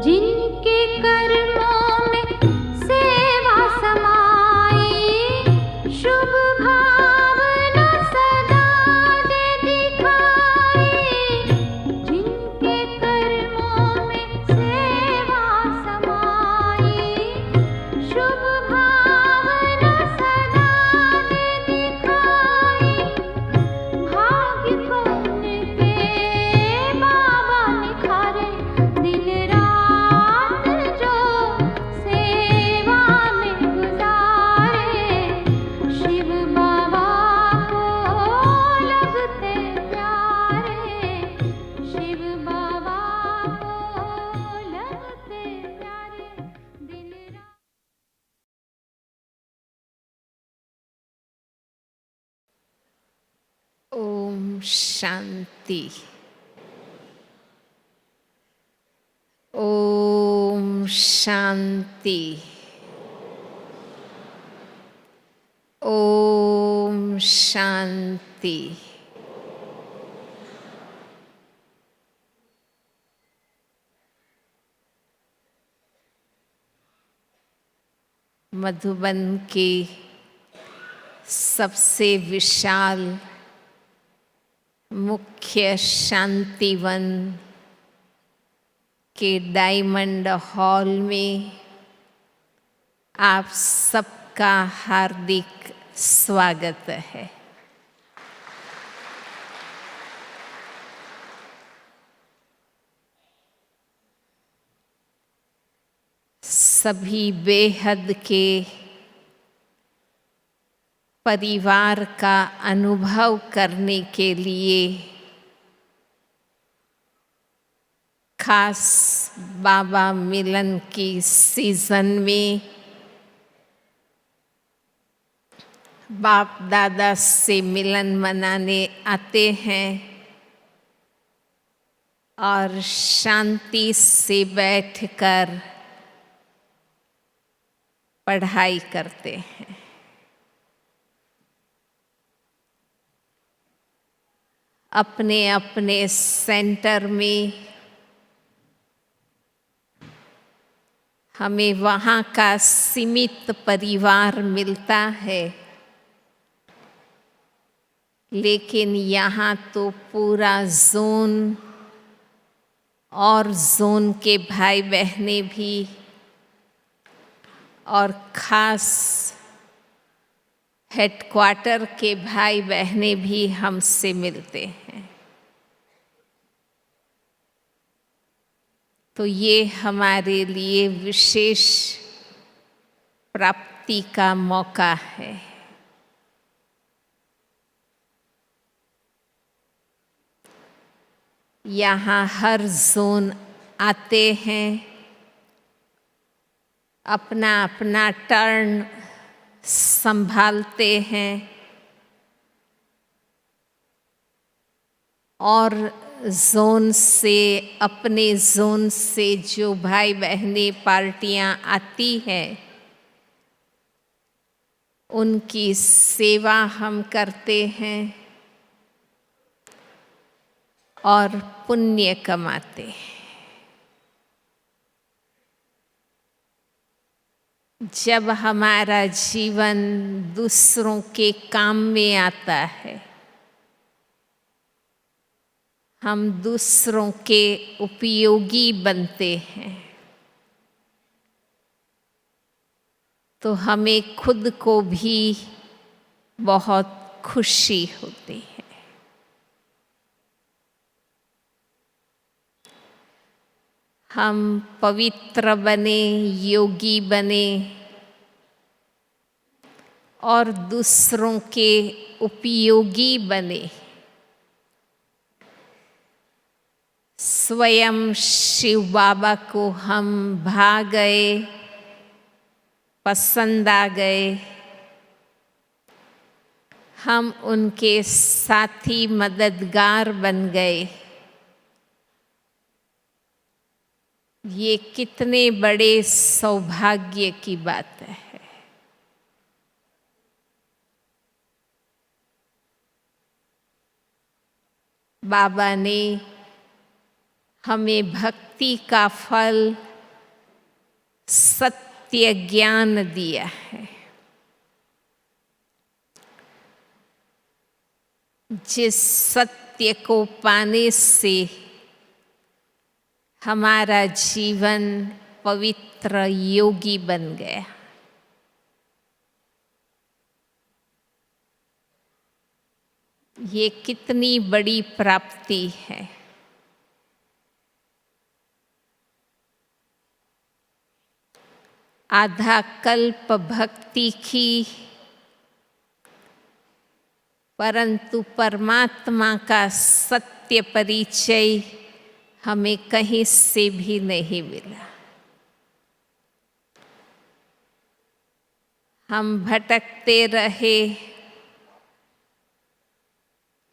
जिनके कर्मों में सेवा समाई, शुभ भावना सदा दे दिखाई। जिनके कर्मों में सेवा समाई, शुभ भावना सदा दे दिखाई। भाग्य को उनके बाबा निखारे, दिन रात जो सेवा में गुजारे। शिव बाबा को लगते प्यारे, शिव बाबा को लगते प्यारे, दिन रात। ओम शांति। ओम शांति। ओम शांति। मधुबन के सबसे विशाल मुख्य शांतिवन के डायमंड हॉल में आप सबका हार्दिक स्वागत है। सभी बेहद के परिवार का अनुभव करने के लिए खास बाबा मिलन की सीजन में बाप दादा से मिलन मनाने आते हैं और शांति से बैठकर पढ़ाई करते हैं। अपने अपने सेंटर में हमें वहाँ का सीमित परिवार मिलता है, लेकिन यहाँ तो पूरा जोन और जोन के भाई बहनें भी और खास हेडक्वार्टर के भाई बहनें भी हमसे मिलते हैं। तो ये हमारे लिए विशेष प्राप्ति का मौका है। यहाँ हर जोन आते हैं, अपना अपना टर्न संभालते हैं और जोन से अपने जोन से जो भाई बहनें पार्टियां आती हैं उनकी सेवा हम करते हैं और पुण्य कमाते हैं। जब हमारा जीवन दूसरों के काम में आता है, हम दूसरों के उपयोगी बनते हैं, तो हमें खुद को भी बहुत खुशी होती है। हम पवित्र बने, योगी बने और दूसरों के उपयोगी बने। स्वयं शिव बाबा को हम भा गए, पसंद आ गए, हम उनके साथी मददगार बन गए। ये कितने बड़े सौभाग्य की बात है। बाबा ने हमें भक्ति का फल सत्य ज्ञान दिया है, जिस सत्य को पाने से हमारा जीवन पवित्र योगी बन गया। ये कितनी बड़ी प्राप्ति है। आधा कल्प भक्ति की, परंतु परमात्मा का सत्य परिचय हमें कहीं से भी नहीं मिला। हम भटकते रहे,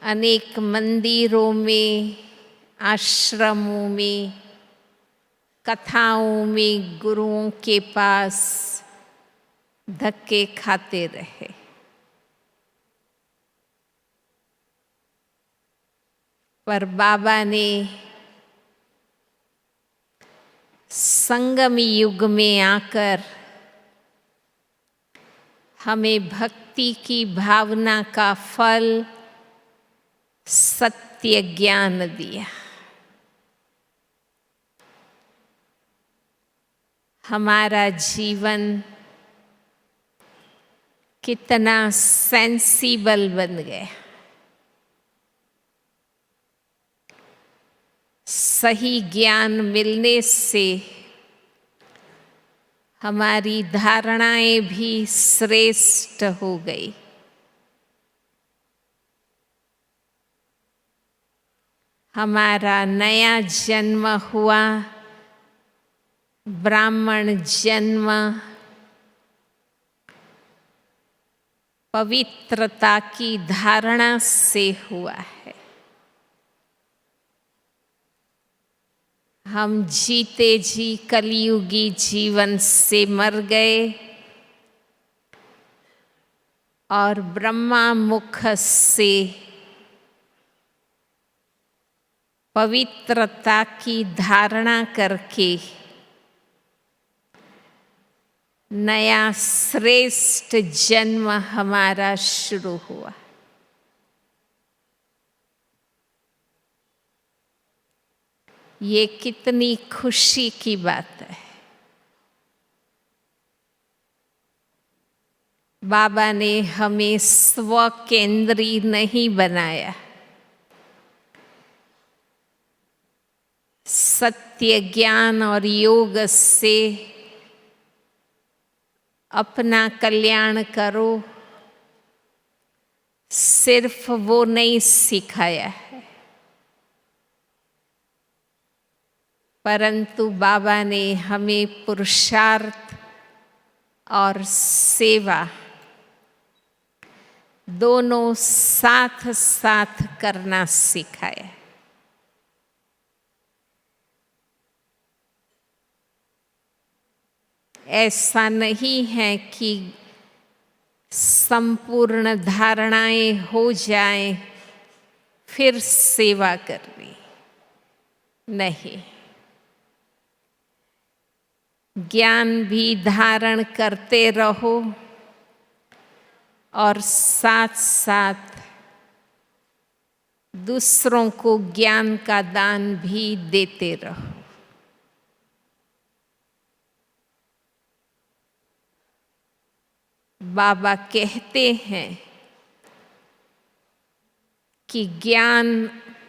अनेक मंदिरों में, आश्रमों में, कथाओं में, गुरुओं के पास धक्के खाते रहे। पर बाबा ने संगम युग में आकर हमें भक्ति की भावना का फल सत्य ज्ञान दिया। हमारा जीवन कितना सेंसिबल बन गया। सही ज्ञान मिलने से हमारी धारणाएं भी श्रेष्ठ हो गई। हमारा नया जन्म हुआ, ब्राह्मण जन्म पवित्रता की धारणा से हुआ है। हम जीते जी कलयुगी जीवन से मर गए और ब्रह्मा मुख से पवित्रता की धारणा करके नया श्रेष्ठ जन्म हमारा शुरू हुआ। ये कितनी खुशी की बात है। बाबा ने हमें स्व केंद्री नहीं बनाया। सत्य ज्ञान और योग से अपना कल्याण करो, सिर्फ वो नहीं सिखाया है, परंतु बाबा ने हमें पुरुषार्थ और सेवा दोनों साथ साथ करना सिखाया। ऐसा नहीं है कि संपूर्ण धारणाएं हो जाएं फिर सेवा करनी, नहीं। ज्ञान भी धारण करते रहो और साथ साथ दूसरों को ज्ञान का दान भी देते रहो। बाबा कहते हैं कि ज्ञान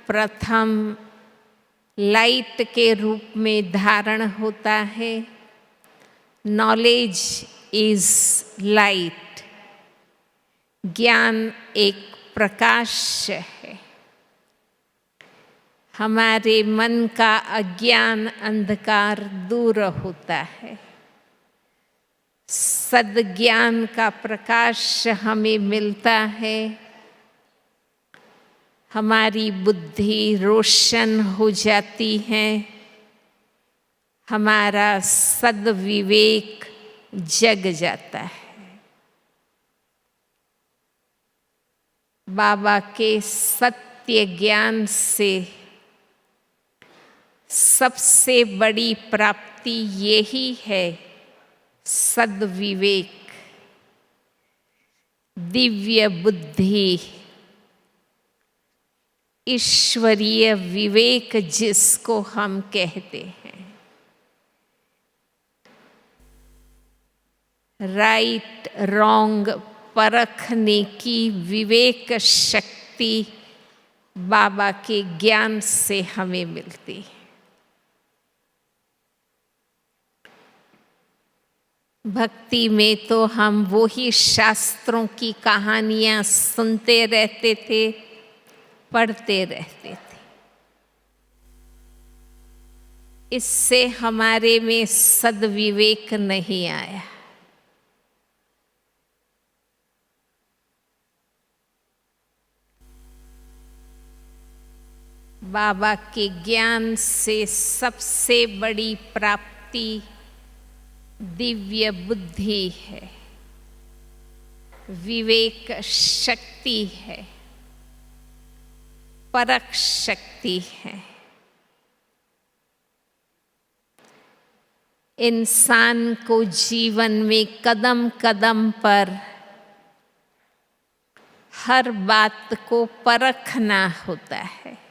प्रथम लाइट के रूप में धारण होता है। Knowledge is light. ज्ञान एक प्रकाश है। हमारे मन का अज्ञान अंधकार दूर होता है। सद्ज्ञान का प्रकाश हमें मिलता है। हमारी बुद्धि रोशन हो जाती है। हमारा सद्विवेक जग जाता है। बाबा के सत्य ज्ञान से सबसे बड़ी प्राप्ति यही है सद्विवेक, दिव्य बुद्धि, ईश्वरीय विवेक जिसको हम कहते हैं, राइट रॉन्ग परखने की विवेक शक्ति बाबा के ज्ञान से हमें मिलती है। भक्ति में तो हम वो ही शास्त्रों की कहानियां सुनते रहते थे, पढ़ते रहते थे। इससे हमारे में सद्विवेक नहीं आया। बाबा के ज्ञान से सबसे बड़ी प्राप्ति दिव्य बुद्धि है, विवेक शक्ति है, परख शक्ति है। इंसान को जीवन में कदम कदम पर हर बात को परखना होता है।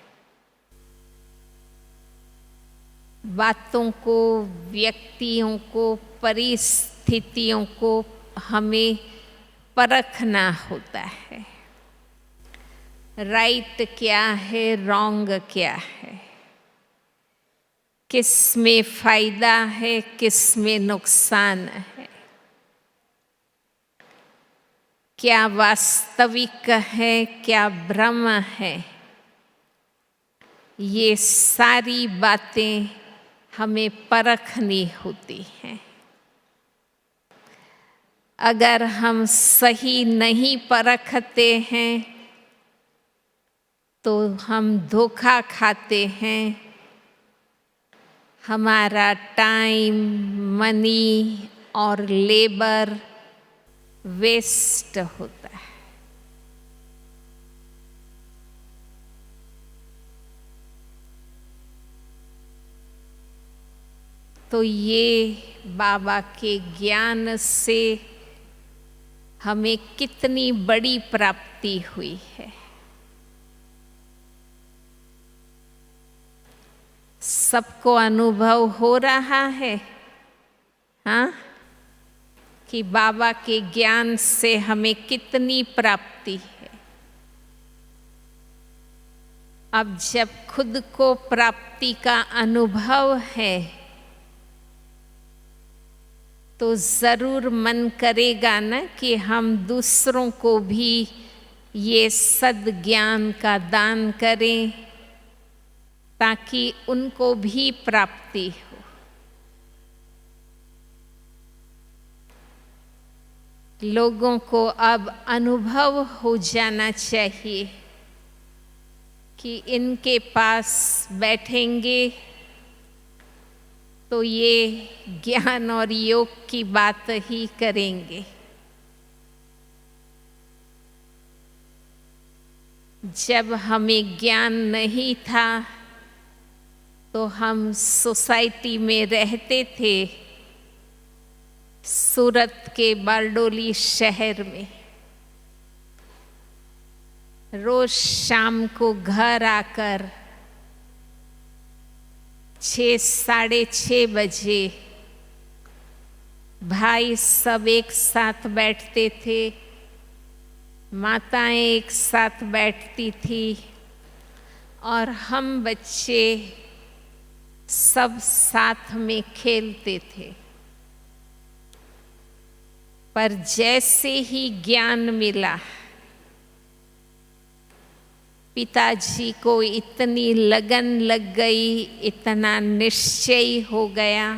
बातों को, व्यक्तियों को, परिस्थितियों को हमें परखना होता है। राइट क्या है, रॉन्ग क्या है, किस में फायदा है, किस में नुकसान है, क्या वास्तविक है, क्या भ्रम है। ये सारी बातें हमें परखनी होती हैं। अगर हम सही नहीं परखते हैं तो हम धोखा खाते हैं, हमारा टाइम, मनी और लेबर वेस्ट होता है। तो ये बाबा के ज्ञान से हमें कितनी बड़ी प्राप्ति हुई है। सबको अनुभव हो रहा है, हाँ, कि बाबा के ज्ञान से हमें कितनी प्राप्ति है। अब जब खुद को प्राप्ति का अनुभव है तो जरूर मन करेगा ना कि हम दूसरों को भी ये सद्ज्ञान का दान करें ताकि उनको भी प्राप्ति हो। लोगों को अब अनुभव हो जाना चाहिए कि इनके पास बैठेंगे तो ये ज्ञान और योग की बात ही करेंगे। जब हमें ज्ञान नहीं था तो हम सोसाइटी में रहते थे, सूरत के बारडोली शहर में। रोज शाम को घर आकर 6, साढ़े 6 बजे भाई सब एक साथ बैठते थे, माताएं एक साथ बैठती थी और हम बच्चे सब साथ में खेलते थे। पर जैसे ही ज्ञान मिला, पिताजी को इतनी लगन लग गई, इतना निश्चय हो गया,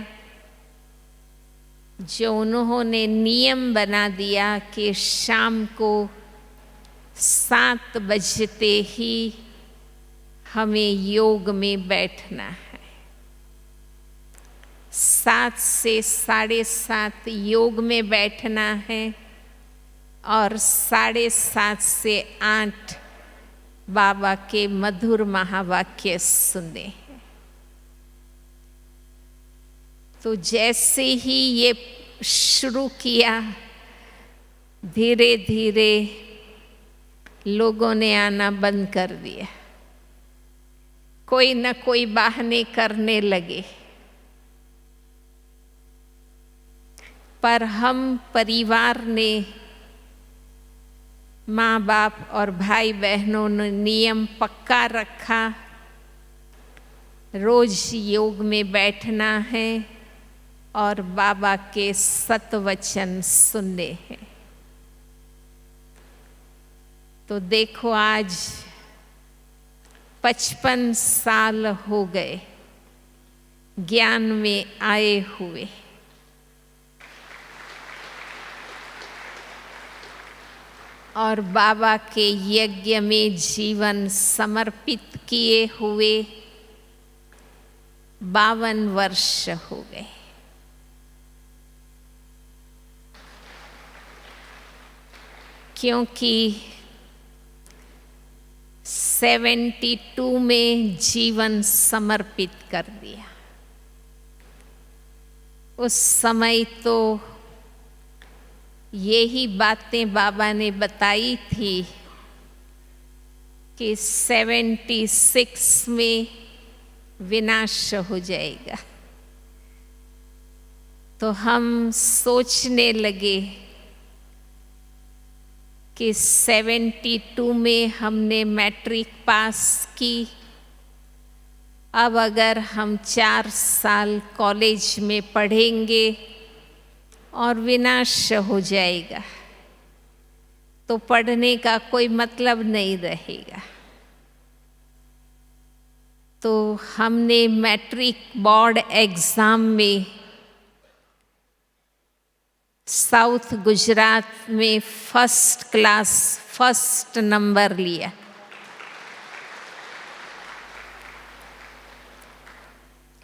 जो उन्होंने नियम बना दिया कि शाम को 7 बजते ही हमें योग में बैठना है। 7 से 7:30 योग में बैठना है और 7:30 से 8 बाबा के मधुर महावाक्य सुने। तो जैसे ही ये शुरू किया, धीरे धीरे लोगों ने आना बंद कर दिया। कोई न कोई बहाने करने लगे, पर हम परिवार ने, माँ बाप और भाई बहनों ने नियम पक्का रखा। रोज योग में बैठना है और बाबा के सतवचन सुनने हैं। तो देखो आज 55 साल हो गए ज्ञान में आए हुए। और बाबा के यज्ञ में जीवन समर्पित किए हुए 52 वर्ष हो गए। क्योंकि 72 में जीवन समर्पित कर दिया। उस समय तो यही बातें बाबा ने बताई थी कि 76 में विनाश हो जाएगा। तो हम सोचने लगे कि 72 में हमने मैट्रिक पास की, अब अगर हम 4 साल कॉलेज में पढ़ेंगे और विनाश हो जाएगा तो पढ़ने का कोई मतलब नहीं रहेगा। तो हमने मैट्रिक बोर्ड एग्ज़ाम में साउथ गुजरात में फर्स्ट क्लास फर्स्ट नंबर लिया।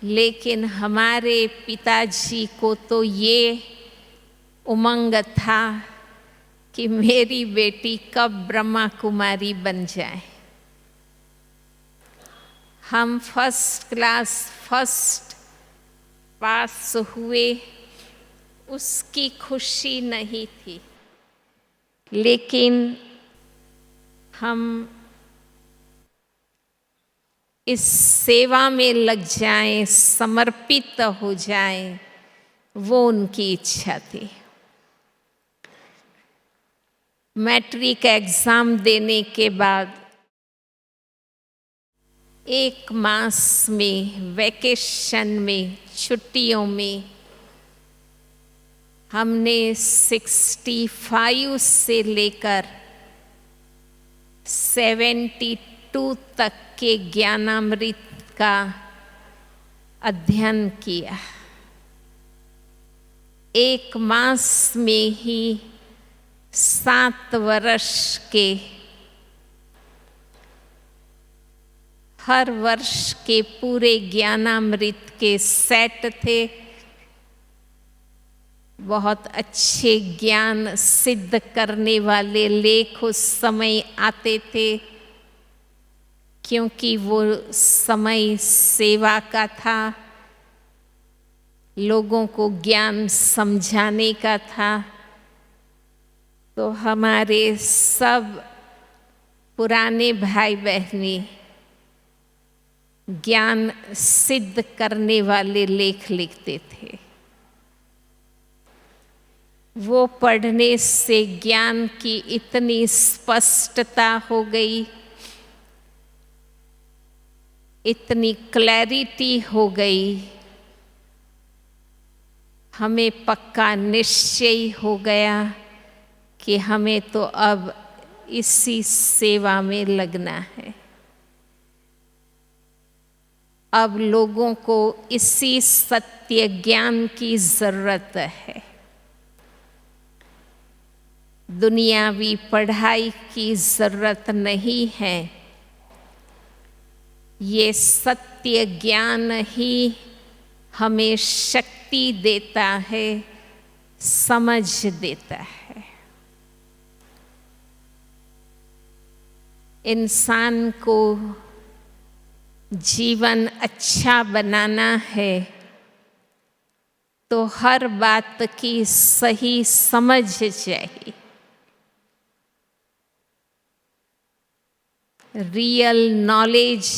लेकिन हमारे पिताजी को तो ये उमंग था कि मेरी बेटी कब ब्रह्मा कुमारी बन जाए। हम फर्स्ट क्लास फर्स्ट पास हुए, उसकी खुशी नहीं थी, लेकिन हम इस सेवा में लग जाएं, समर्पित हो जाएं, वो उनकी इच्छा थी। मैट्रिक एग्ज़ाम देने के बाद 1 मास में वैकेशन में छुट्टियों में हमने 65 से लेकर 72 तक के ज्ञानामृत का अध्ययन किया। 1 मास में ही 7 वर्ष के, हर वर्ष के पूरे ज्ञानामृत के सेट थे। बहुत अच्छे ज्ञान सिद्ध करने वाले लेख उस समय आते थे, क्योंकि वो समय सेवा का था, लोगों को ज्ञान समझाने का था। तो हमारे सब पुराने भाई बहनी ज्ञान सिद्ध करने वाले लेख लिखते थे। वो पढ़ने से ज्ञान की इतनी स्पष्टता हो गई, इतनी क्लैरिटी हो गई, हमें पक्का निश्चय हो गया कि हमें तो अब इसी सेवा में लगना है। अब लोगों को इसी सत्य ज्ञान की जरूरत है। दुनियावी पढ़ाई की जरूरत नहीं है। ये सत्य ज्ञान ही हमें शक्ति देता है, समझ देता है। इंसान को जीवन अच्छा बनाना है तो हर बात की सही समझ चाहिए। Real knowledge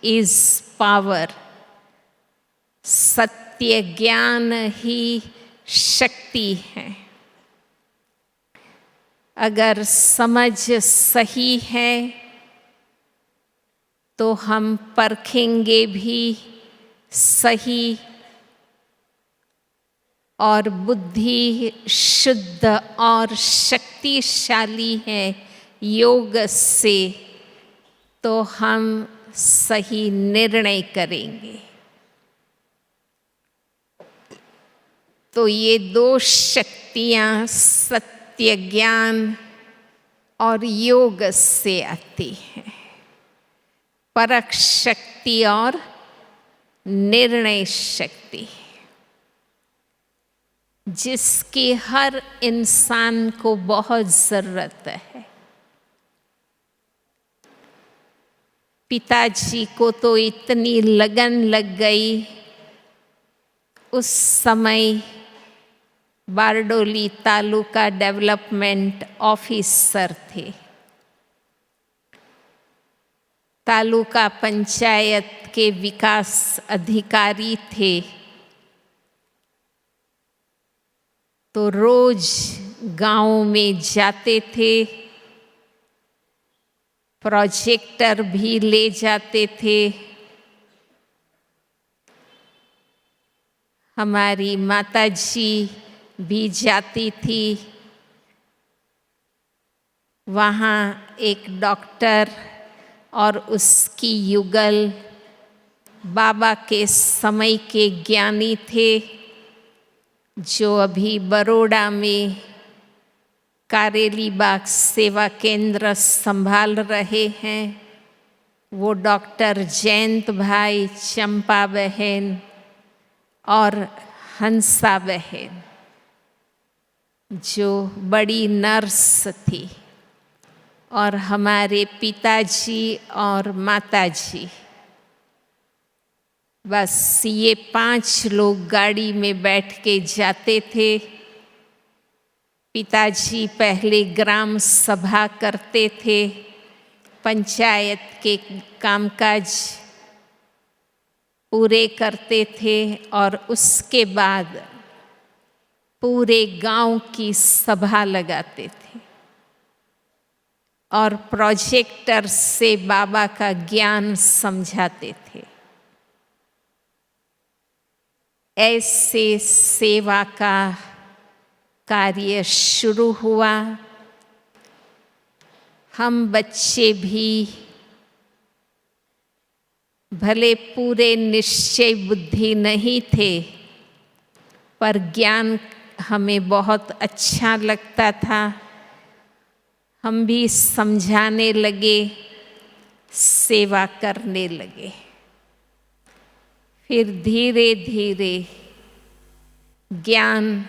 is power. सत्य ज्ञान ही शक्ति है। अगर समझ सही है तो हम परखेंगे भी सही, और बुद्धि शुद्ध और शक्तिशाली है योग से, तो हम सही निर्णय करेंगे। तो ये दो शक्तियाँ सत्य ज्ञान और योग से आती हैं, परख शक्ति और निर्णय शक्ति, जिसकी हर इंसान को बहुत जरूरत है। पिताजी को तो इतनी लगन लग गई, उस समय बारडोली तालुका डेवलपमेंट ऑफिसर थे, तालुका पंचायत के विकास अधिकारी थे। तो रोज गांव में जाते थे, प्रोजेक्टर भी ले जाते थे। हमारी माताजी भी जाती थी। वहाँ एक डॉक्टर और उसकी युगल बाबा के समय के ज्ञानी थे, जो अभी बड़ौदा में कारेली बाग सेवा केंद्र संभाल रहे हैं। वो डॉक्टर जयंत भाई, चंपा बहन और हंसा बहन, जो बड़ी नर्स थी, और हमारे पिताजी और माताजी, बस ये 5 लोग गाड़ी में बैठ के जाते थे। पिताजी पहले ग्राम सभा करते थे, पंचायत के कामकाज पूरे करते थे, और उसके बाद पूरे गांव की सभा लगाते थे और प्रोजेक्टर से बाबा का ज्ञान समझाते थे। ऐसे सेवा का कार्य शुरू हुआ। हम बच्चे भी भले पूरे निश्चय बुद्धि नहीं थे, पर ज्ञान हमें बहुत अच्छा लगता था। हम भी समझाने लगे, सेवा करने लगे। फिर धीरे धीरे ज्ञान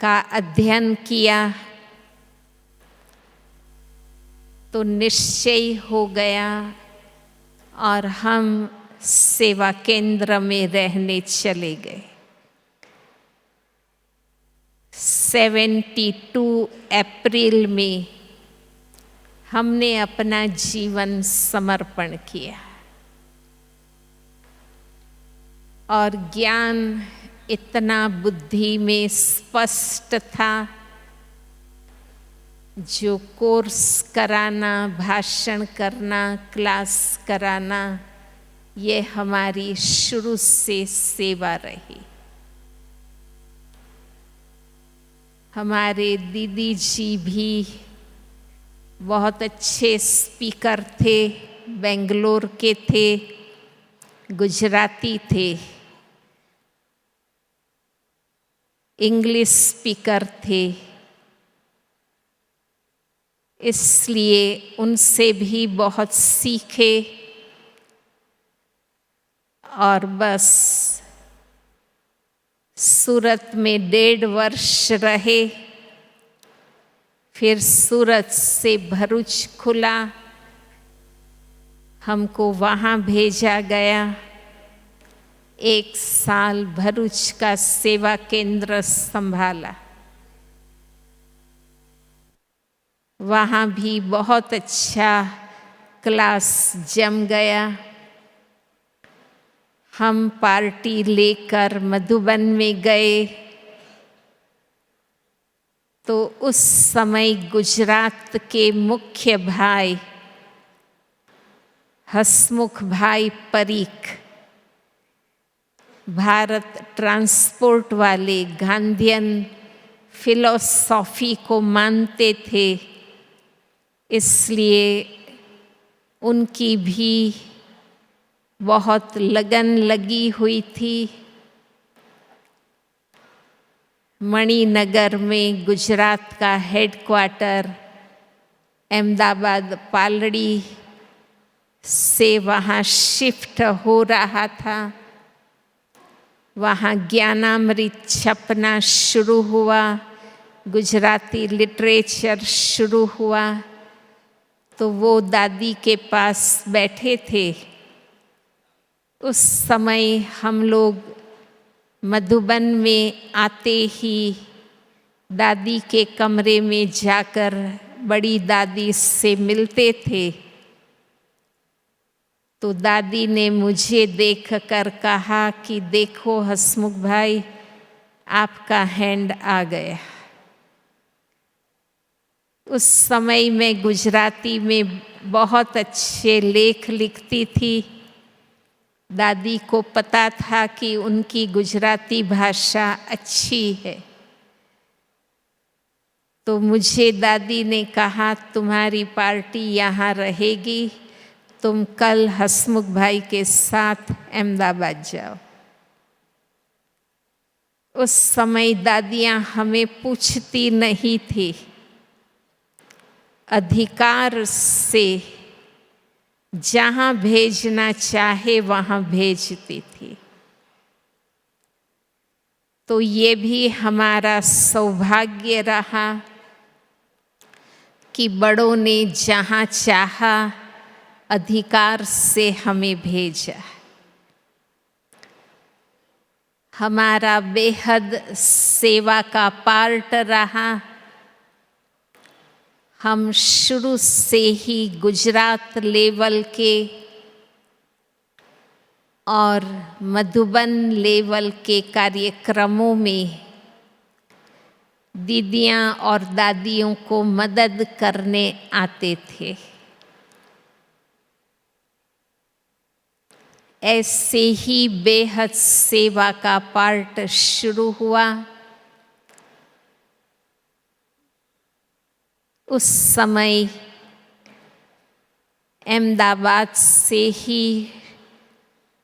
का अध्ययन किया तो निश्चय हो गया, और हम सेवा केंद्र में रहने चले गए। 72 अप्रैल में हमने अपना जीवन समर्पण किया, और ज्ञान इतना बुद्धि में स्पष्ट था। जो कोर्स कराना, भाषण करना, क्लास कराना, ये हमारी शुरू से सेवा रही। हमारे दीदी जी भी बहुत अच्छे स्पीकर थे, बेंगलोर के थे, गुजराती थे, इंग्लिश स्पीकर थे। इसलिए उनसे भी बहुत सीखे, और बस सूरत में 1.5 वर्ष रहे। फिर सूरत से भरूच खुला, हमको वहाँ भेजा गया। 1 साल भरूच का सेवा केंद्र संभाला। वहाँ भी बहुत अच्छा क्लास जम गया। हम पार्टी लेकर मधुबन में गए तो उस समय गुजरात के मुख्य भाई हसमुख भाई परीख, भारत ट्रांसपोर्ट वाले गांधीयन फिलॉसफी को मानते थे, इसलिए उनकी भी बहुत लगन लगी हुई थी। मणिनगर में गुजरात का हेडक्वार्टर अहमदाबाद पालड़ी से वहाँ शिफ्ट हो रहा था। वहाँ ज्ञानामृत छपना शुरू हुआ, गुजराती लिटरेचर शुरू हुआ। तो वो दादी के पास बैठे थे। उस समय हम लोग मधुबन में आते ही दादी के कमरे में जाकर बड़ी दादी से मिलते थे। तो दादी ने मुझे देखकर कहा कि देखो हसमुख भाई, आपका हैंड आ गया। उस समय मैं गुजराती में बहुत अच्छे लेख लिखती थी। दादी को पता था कि उनकी गुजराती भाषा अच्छी है। तो मुझे दादी ने कहा तुम्हारी पार्टी यहाँ रहेगी, तुम कल हसमुख भाई के साथ अहमदाबाद जाओ। उस समय दादियाँ हमें पूछती नहीं थी, अधिकार से जहाँ भेजना चाहे वहाँ भेजती थी। तो ये भी हमारा सौभाग्य रहा कि बड़ों ने जहाँ चाहा अधिकार से हमें भेजा। हमारा बेहद सेवा का पार्ट रहा। हम शुरू से ही गुजरात लेवल के और मधुबन लेवल के कार्यक्रमों में दीदियाँ और दादियों को मदद करने आते थे। ऐसे ही बेहद सेवा का पार्ट शुरू हुआ। उस समय अहमदाबाद से ही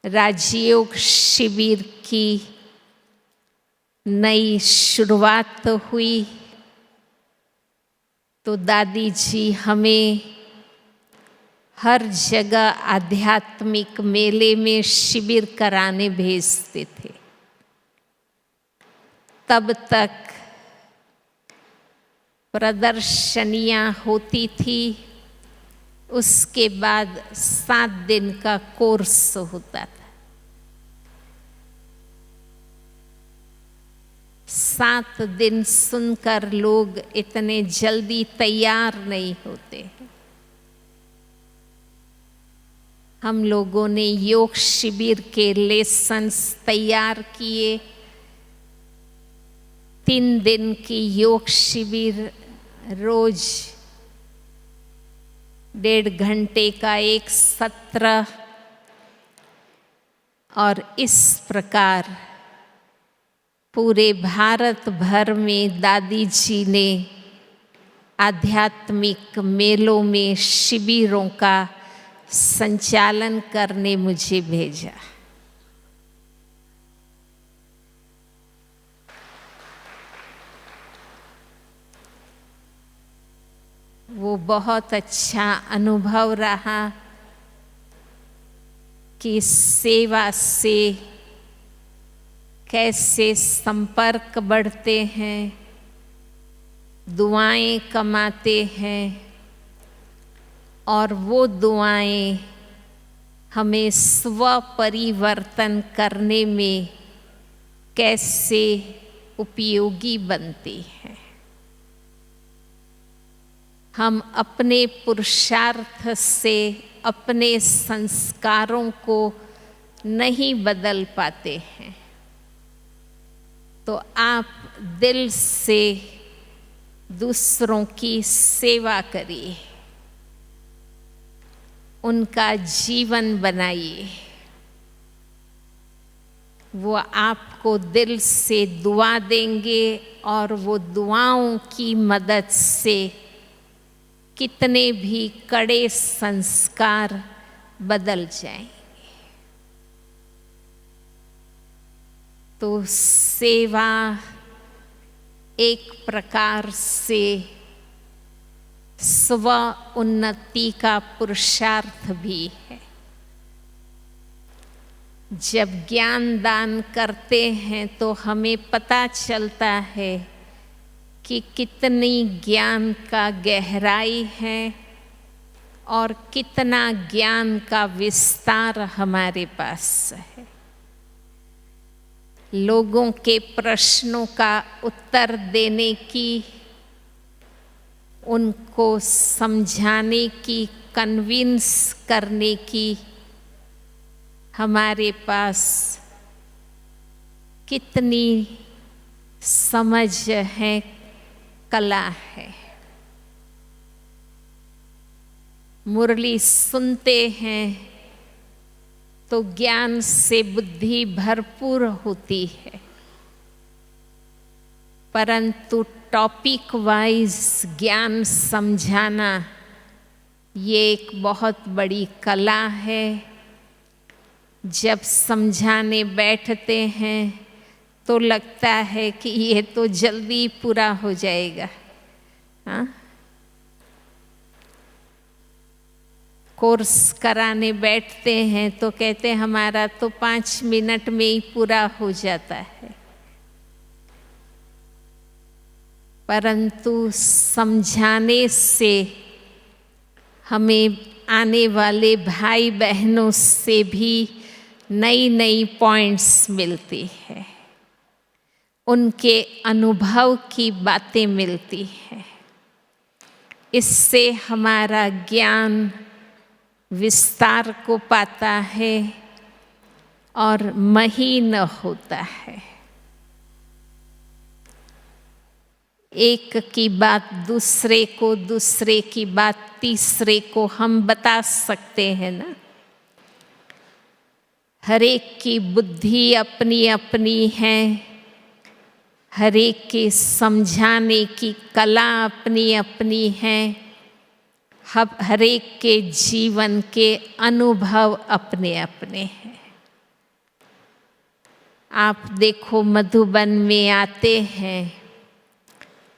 राजयोग शिविर की नई शुरुआत हुई। तो दादी जी हमें हर जगह आध्यात्मिक मेले में शिविर कराने भेजते थे। तब तक प्रदर्शनियाँ होती थी, उसके बाद 7 दिन का कोर्स होता था। 7 दिन सुनकर लोग इतने जल्दी तैयार नहीं होते। हम लोगों ने योग शिविर के लेसन्स तैयार किए। 3 दिन की योग शिविर, रोज 1.5 घंटे का एक सत्र, और इस प्रकार पूरे भारत भर में दादी जी ने आध्यात्मिक मेलों में शिविरों का संचालन करने मुझे भेजा। वो बहुत अच्छा अनुभव रहा कि सेवा से कैसे संपर्क बढ़ते हैं, दुआएं कमाते हैं, और वो दुआएं हमें स्व परिवर्तन करने में कैसे उपयोगी बनती है। हम अपने पुरुषार्थ से अपने संस्कारों को नहीं बदल पाते हैं, तो आप दिल से दूसरों की सेवा करिए, उनका जीवन बनाइए। वो आपको दिल से दुआ देंगे और वो दुआओं की मदद से कितने भी कड़े संस्कार बदल जाएंगे। तो सेवा एक प्रकार से स्व उन्नति का पुरुषार्थ भी है। जब ज्ञान दान करते हैं तो हमें पता चलता है कि कितनी ज्ञान का गहराई है और कितना ज्ञान का विस्तार हमारे पास है। लोगों के प्रश्नों का उत्तर देने की, उनको समझाने की, कन्विंस करने की हमारे पास कितनी समझ है, कला है। मुरली सुनते हैं तो ज्ञान से बुद्धि भरपूर होती है, परंतु टॉपिक वाइज ज्ञान समझाना ये एक बहुत बड़ी कला है। जब समझाने बैठते हैं तो लगता है कि ये तो जल्दी पूरा हो जाएगा। हाँ, कोर्स कराने बैठते हैं तो कहते हैं हमारा तो 5 मिनट में ही पूरा हो जाता है, परंतु समझाने से हमें आने वाले भाई बहनों से भी नई नई पॉइंट्स मिलती है, उनके अनुभव की बातें मिलती हैं। इससे हमारा ज्ञान विस्तार को पाता है और महीन होता है। एक की बात दूसरे को, दूसरे की बात तीसरे को हम बता सकते हैं ना। हर एक की बुद्धि अपनी अपनी है, हर एक के समझाने की कला अपनी अपनी है, हर एक के जीवन के अनुभव अपने अपने हैं। आप देखो, मधुबन में आते हैं,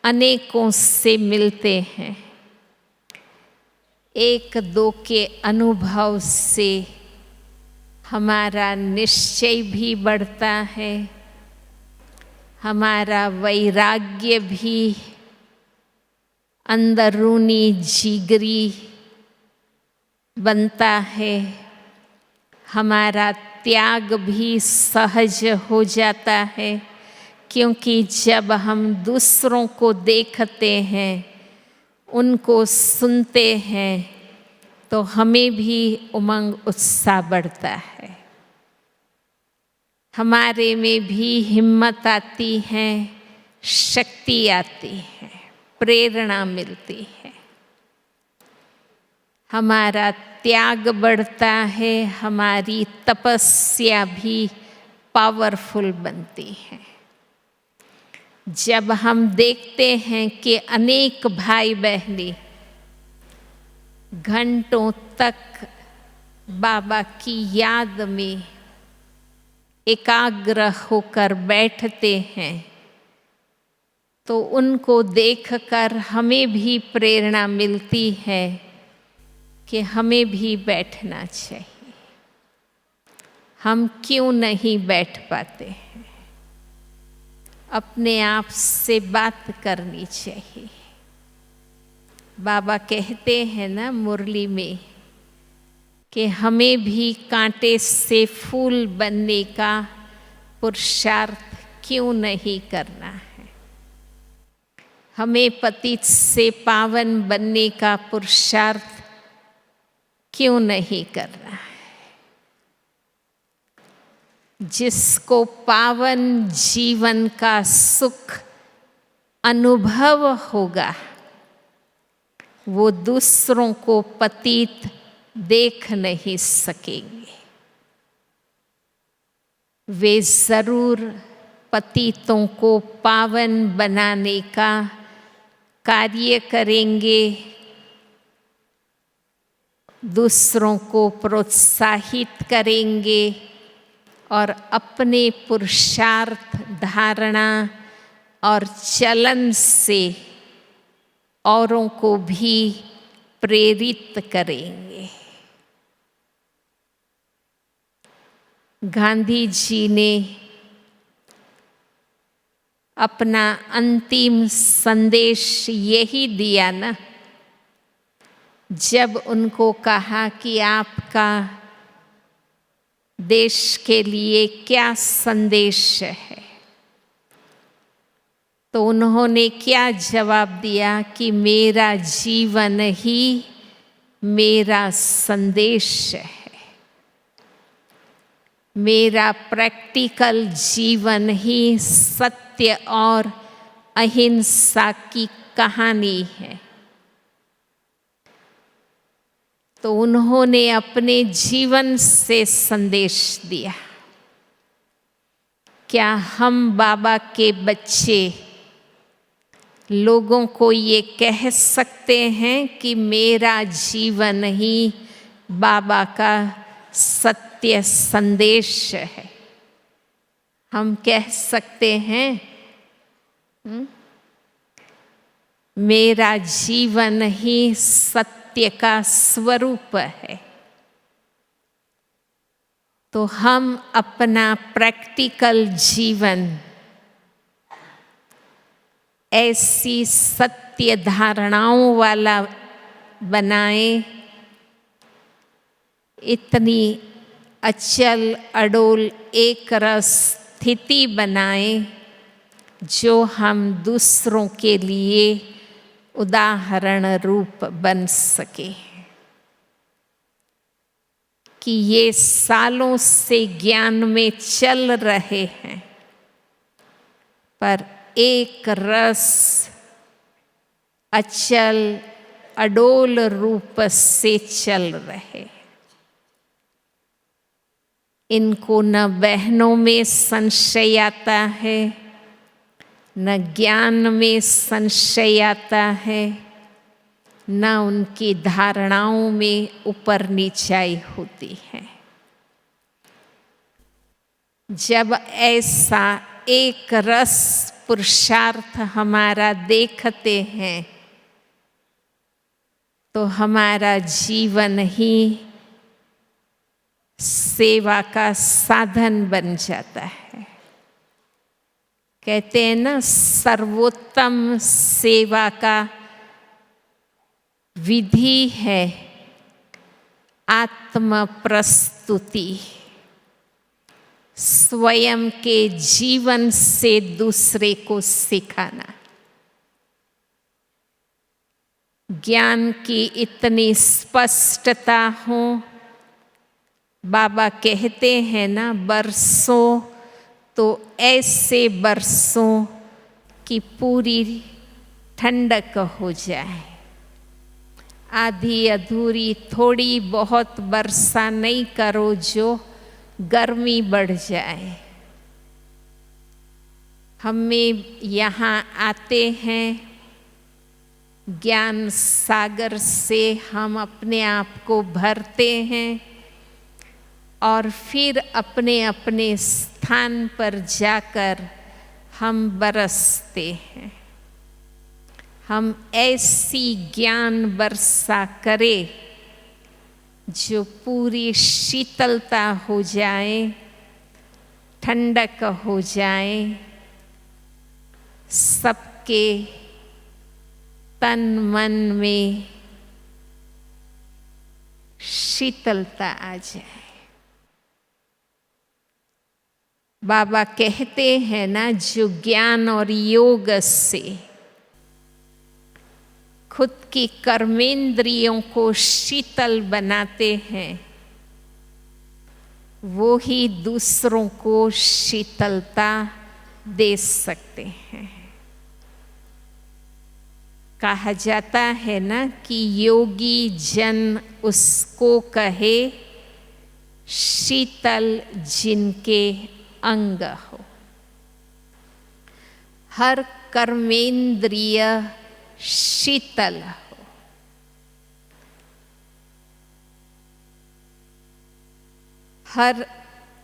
अनेकों से मिलते हैं, एक दो के अनुभव से हमारा निश्चय भी बढ़ता है, हमारा वैराग्य भी अंदरूनी जिगरी बनता है, हमारा त्याग भी सहज हो जाता है। क्योंकि जब हम दूसरों को देखते हैं, उनको सुनते हैं, तो हमें भी उमंग उत्साह बढ़ता है, हमारे में भी हिम्मत आती है, शक्ति आती है, प्रेरणा मिलती है, हमारा त्याग बढ़ता है, हमारी तपस्या भी पावरफुल बनती है। जब हम देखते हैं कि अनेक भाई बहनें घंटों तक बाबा की याद में एकाग्र होकर बैठते हैं, तो उनको देखकर हमें भी प्रेरणा मिलती है कि हमें भी बैठना चाहिए। हम क्यों नहीं बैठ पाते हैं? अपने आप से बात करनी चाहिए। बाबा कहते हैं ना मुरली में कि हमें भी कांटे से फूल बनने का पुरुषार्थ क्यों नहीं करना है। हमें पतित से पावन बनने का पुरुषार्थ क्यों नहीं करना है। जिसको पावन जीवन का सुख अनुभव होगा वो दूसरों को पतित देख नहीं सकेंगे। वे जरूर पतितों को पावन बनाने का कार्य करेंगे, दूसरों को प्रोत्साहित करेंगे और अपने पुरुषार्थ, धारणा और चलन से औरों को भी प्रेरित करेंगे। गांधी जी ने अपना अंतिम संदेश यही दिया ना, जब उनको कहा कि आपका देश के लिए क्या संदेश है, तो उन्होंने क्या जवाब दिया कि मेरा जीवन ही मेरा संदेश है। मेरा प्रैक्टिकल जीवन ही सत्य और अहिंसा की कहानी है। तो उन्होंने अपने जीवन से संदेश दिया। क्या हम बाबा के बच्चे लोगों को ये कह सकते हैं कि मेरा जीवन ही बाबा का सत्य संदेश है? हम कह सकते हैं मेरा जीवन ही सत्य का स्वरूप है। तो हम अपना प्रैक्टिकल जीवन ऐसी सत्य धारणाओं वाला बनाएं, इतनी अचल अडोल एक रस स्थिति बनाएं जो हम दूसरों के लिए उदाहरण रूप बन सके। कि ये सालों से ज्ञान में चल रहे हैं, पर एक रस अचल अडोल रूप से चल रहे। इनको न बहनों में संशय आता है, न ज्ञान में संशय आता है, न उनकी धारणाओं में ऊपर नीचाई होती है। जब ऐसा एक रस पुरुषार्थ हमारा देखते हैं तो हमारा जीवन ही सेवा का साधन बन जाता है। कहते हैं ना, सर्वोत्तम सेवा का विधि है आत्म प्रस्तुति। स्वयं के जीवन से दूसरे को सिखाना। ज्ञान की इतनी स्पष्टता हो, बाबा कहते हैं ना, बरसों तो ऐसे बरसों कि पूरी ठंडक हो जाए। आधी अधूरी थोड़ी बहुत वर्षा नहीं करो जो गर्मी बढ़ जाए। हमें यहाँ आते हैं, ज्ञान सागर से हम अपने आप को भरते हैं और फिर अपने अपने स्थान पर जाकर हम बरसते हैं। हम ऐसी ज्ञान वर्षा करें जो पूरी शीतलता हो जाए, ठंडक हो जाए, सबके तन मन में शीतलता आ जाए। बाबा कहते हैं ना, जो ज्ञान और योग से खुद की कर्मेंद्रियों को शीतल बनाते हैं, वो ही दूसरों को शीतलता दे सकते हैं। कहा जाता है ना कि योगी जन उसको कहे, शीतल जिनके अंग हो। हर कर्मेंद्रिय शीतल हो। हर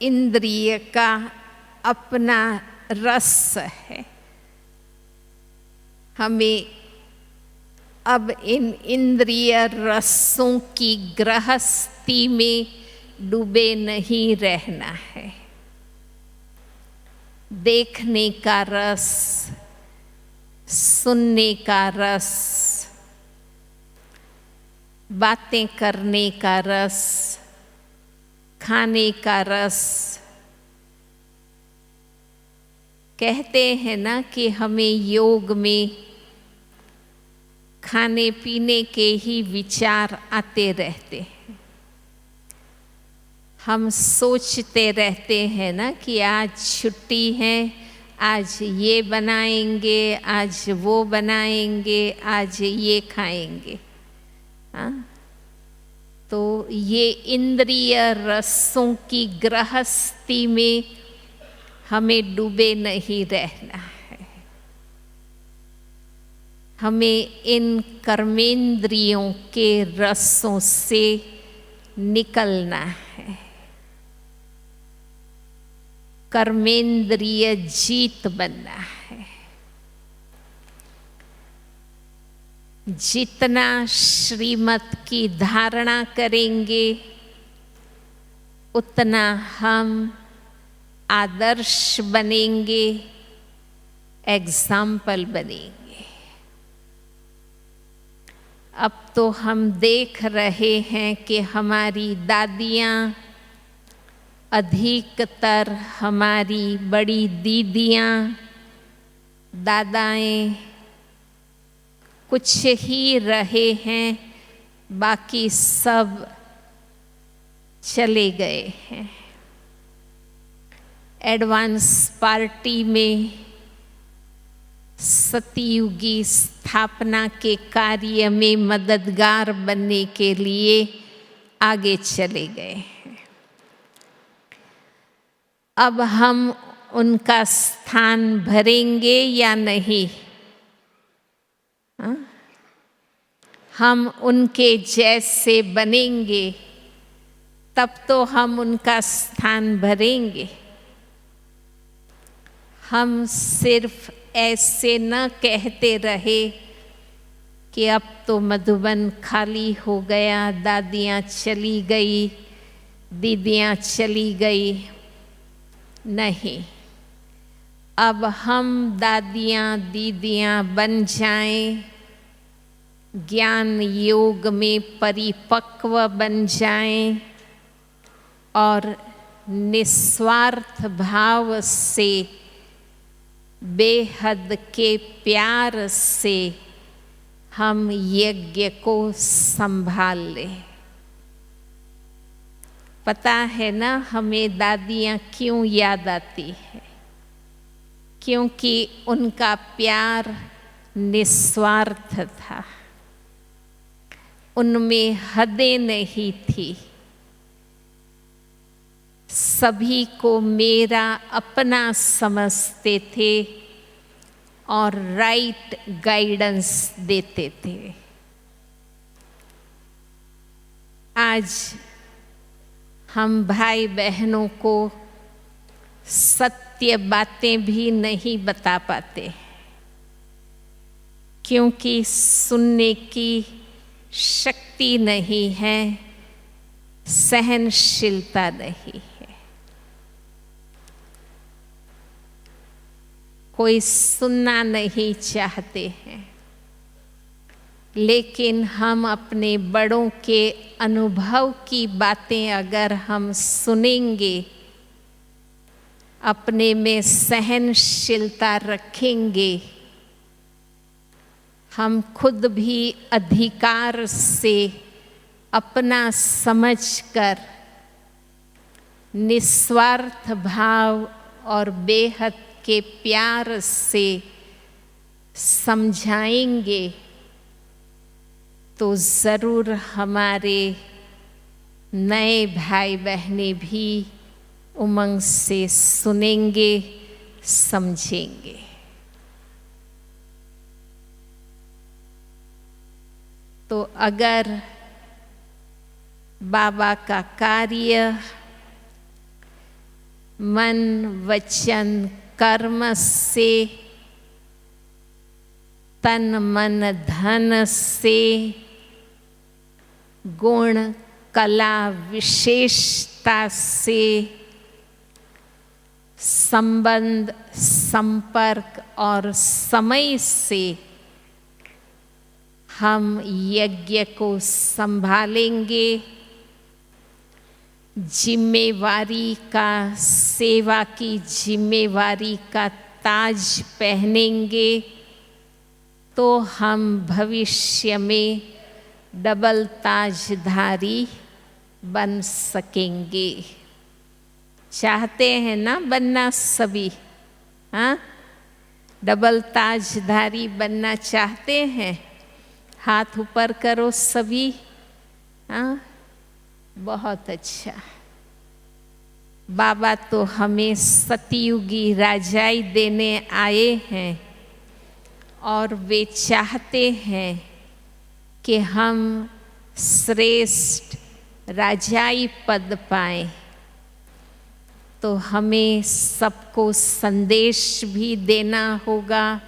इंद्रिय का अपना रस है। हमें अब इन इंद्रिय रसों की गृहस्थी में डूबे नहीं रहना है। देखने का रस, सुनने का रस, बातें करने का रस, खाने का रस। कहते हैं ना कि हमें योग में खाने पीने के ही विचार आते रहते हैं। हम सोचते रहते हैं ना कि आज छुट्टी है, आज ये बनाएंगे, आज वो बनाएंगे, आज ये खाएंगे। हाँ, तो ये इंद्रिय रसों की गृहस्थी में हमें डूबे नहीं रहना है। हमें इन कर्मेंद्रियों के रसों से निकलना है। कर्मेंद्रिय जीत बनना है। जितना श्रीमत की धारणा करेंगे, उतना हम आदर्श बनेंगे, एग्जाम्पल बनेंगे। अब तो हम देख रहे हैं कि हमारी दादियाँ, अधिकतर हमारी बड़ी दीदियाँ, दादाएं कुछ ही रहे हैं, बाकी सब चले गए हैं। एडवांस पार्टी में सतयुगी स्थापना के कार्य में मददगार बनने के लिए आगे चले गए हैं। अब हम उनका स्थान भरेंगे या नहीं? हाँ? हम उनके जैसे बनेंगे तब तो हम उनका स्थान भरेंगे। हम सिर्फ ऐसे न कहते रहे कि अब तो मधुबन खाली हो गया, दादियाँ चली गई, दीदियाँ चली गई। नहीं, अब हम दादियाँ दीदियाँ बन जाएं, ज्ञान योग में परिपक्व बन जाएं और निस्वार्थ भाव से, बेहद के प्यार से हम यज्ञ को संभाल लें। पता है ना हमें दादियाँ क्यों याद आती है? क्योंकि उनका प्यार निस्वार्थ था, उनमें हदें नहीं थी। सभी को मेरा अपना समझते थे और राइट गाइडेंस देते थे। आज हम भाई बहनों को सत्य बातें भी नहीं बता पाते, क्योंकि सुनने की शक्ति नहीं है, सहनशीलता नहीं है। कोई सुनना नहीं चाहते हैं। लेकिन हम अपने बड़ों के अनुभव की बातें अगर हम सुनेंगे, अपने में सहनशीलता रखेंगे, हम खुद भी अधिकार से अपना समझकर निस्वार्थ भाव और बेहद के प्यार से समझाएंगे तो ज़रूर हमारे नए भाई बहनें भी उमंग से सुनेंगे, समझेंगे। तो अगर बाबा का कार्य मन वचन कर्म से, तन मन धन से, गुण कला विशेषता से, संबंध संपर्क और समय से हम यज्ञ को संभालेंगे, जिम्मेवारी का, सेवा की जिम्मेवारी का ताज पहनेंगे, तो हम भविष्य में डबल ताजधारी बन सकेंगे। चाहते हैं ना बनना सभी? हाँ, डबल ताजधारी बनना चाहते हैं? हाथ ऊपर करो सभी। हाँ, बहुत अच्छा। बाबा तो हमें सतयुगी राजाई देने आए हैं और वे चाहते हैं कि हम श्रेष्ठ राजाई पद पाएं। तो हमें सबको संदेश भी देना होगा।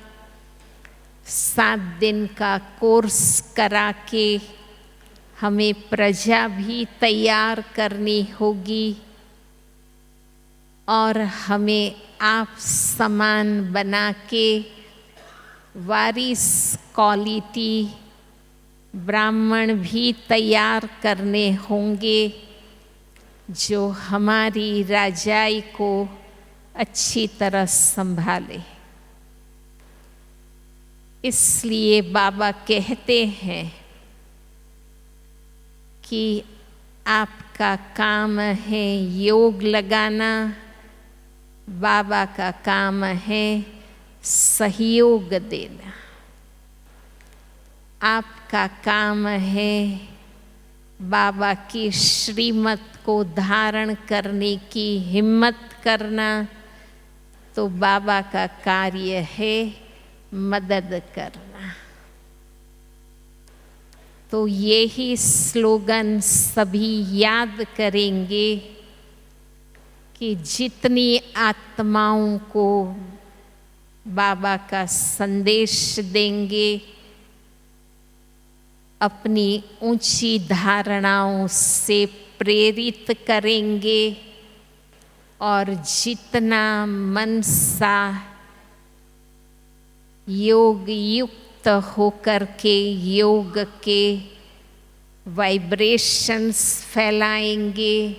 7 दिन का कोर्स करा के हमें प्रजा भी तैयार करनी होगी और हमें आप समान बना के वारिस क्वालिटी ब्राह्मण भी तैयार करने होंगे जो हमारी राजाई को अच्छी तरह संभाले। इसलिए बाबा कहते हैं कि आपका काम है योग लगाना, बाबा का काम है सहयोग देना। आपका काम है बाबा की श्रीमत को धारण करने की हिम्मत करना, तो बाबा का कार्य है मदद करना। तो यही स्लोगन सभी याद करेंगे कि जितनी आत्माओं को बाबा का संदेश देंगे, अपनी ऊंची धारणाओं से प्रेरित करेंगे और जितना मनसा योग युक्त होकर के योग के वाइब्रेशंस फैलाएंगे,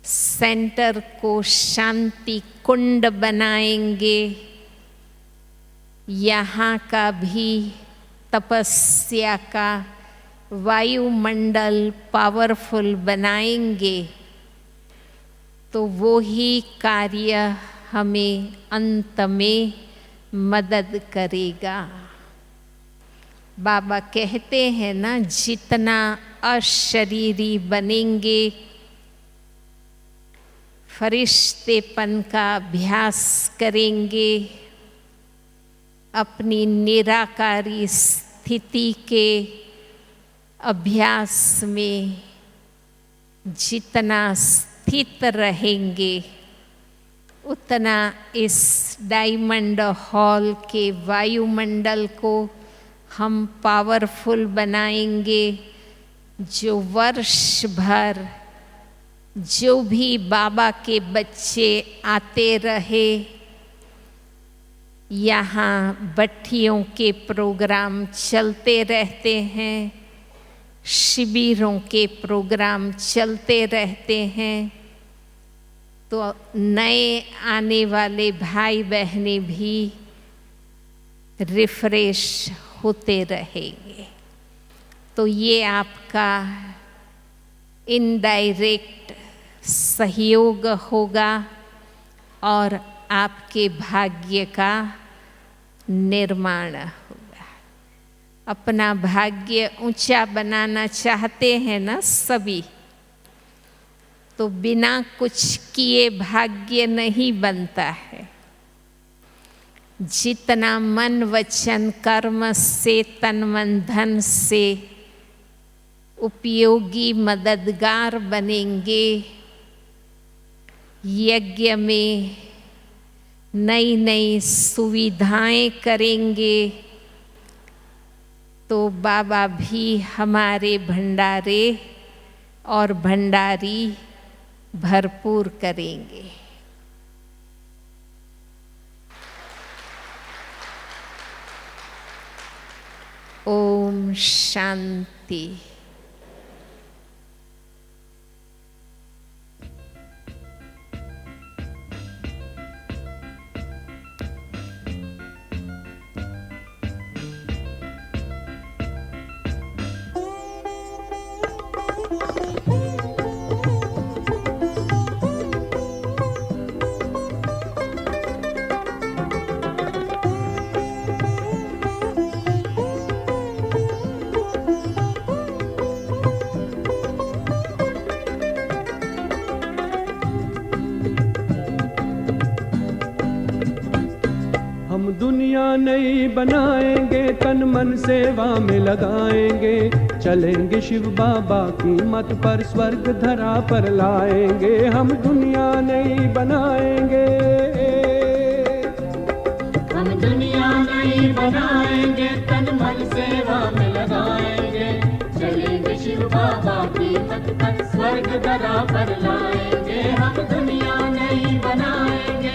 सेंटर को शांति कुंड बनाएंगे, यहाँ का भी तपस्या का वायुमंडल पावरफुल बनाएंगे, तो वो ही कार्य हमें अंत में मदद करेगा। बाबा कहते हैं ना, जितना अशरीरी बनेंगे, फरिश्तेपन का अभ्यास करेंगे, अपनी निराकारी स्थिति के अभ्यास में जितना स्थित रहेंगे, उतना इस डायमंड हॉल के वायुमंडल को हम पावरफुल बनाएंगे, जो वर्ष भर जो भी बाबा के बच्चे आते रहे, यहाँ भट्टियों के प्रोग्राम चलते रहते हैं, शिविरों के प्रोग्राम चलते रहते हैं। तो नए आने वाले भाई बहनें भी रिफ्रेश होते रहेंगे। तो ये आपका इनडायरेक्ट सहयोग होगा और आपके भाग्य का निर्माण होगा। अपना भाग्य ऊंचा बनाना चाहते हैं ना सभी, तो बिना कुछ किए भाग्य नहीं बनता है। जितना मन वचन कर्म से तन मन धन से उपयोगी मददगार बनेंगे, यज्ञ में नई नई सुविधाएं करेंगे, तो बाबा भी हमारे भंडारे और भंडारी भरपूर करेंगे। ओम शांति। दुनिया नई बनाएंगे, तन मन सेवा में लगाएंगे, चलेंगे शिव बाबा की मत पर, स्वर्ग धरा पर लाएंगे। हम दुनिया नई बनाएंगे, हम दुनिया नई बनाएंगे, तन मन सेवा में लगाएंगे, चलेंगे शिव बाबा की मत पर, स्वर्ग धरा पर लाएंगे। हम दुनिया नई बनाएंगे।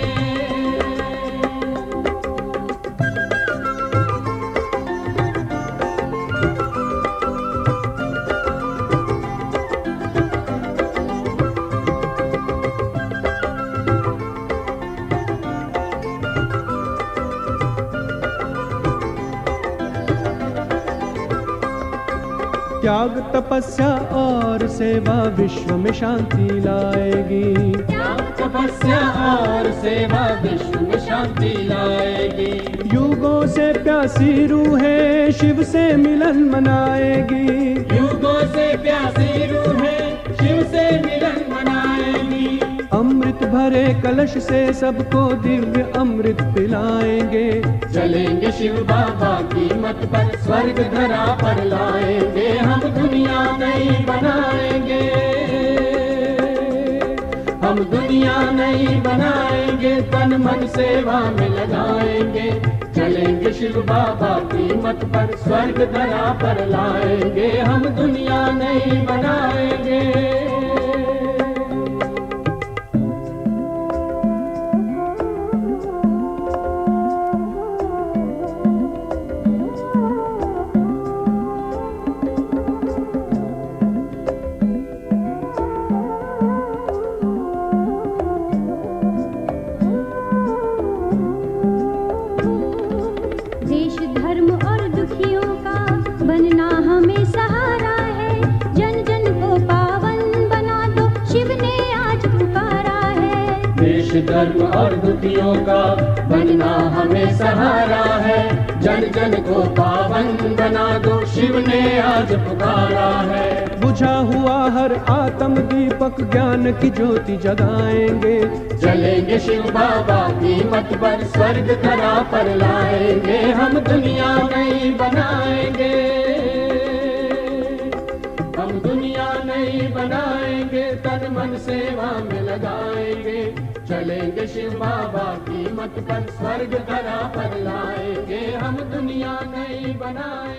त्याग तपस्या और सेवा विश्व में शांति लाएगी। त्याग तपस्या और सेवा विश्व में शांति लाएगी। युगों से प्यासी रूहें शिव से मिलन मनाएगी। युगों से प्यासी रूहें शिव से मिलन मनाएगी। अमृत भरे कलश से सबको दिव्य अमृत पिलाएंगे, चलेंगे शिव बाबा की मत पर, स्वर्ग धरा पर लाएंगे। हम दुनिया नई बनाएंगे, हम दुनिया नई बनाएंगे, तन मन सेवा में लगाएंगे, चलेंगे शिव बाबा की मत पर, स्वर्ग धरा पर लाएंगे। हम दुनिया नई बनाएंगे। धर्म और दुखियों का बनना हमें सहारा है, जन जन को पावन बना दो, शिव ने आज पुकारा है। बुझा हुआ हर आत्म दीपक ज्ञान की ज्योति जगाएंगे, चलेंगे शिव बाबा की मत पर, स्वर्ग धरा पर लाएंगे। हम दुनिया नई बनाएंगे, हम दुनिया नई बनाएंगे, तन मन सेवा में लगाएंगे, चलेंगे शिव बाबा की मत पर, स्वर्ग धरा पर लाएंगे। हम दुनिया नई बनाएंगे।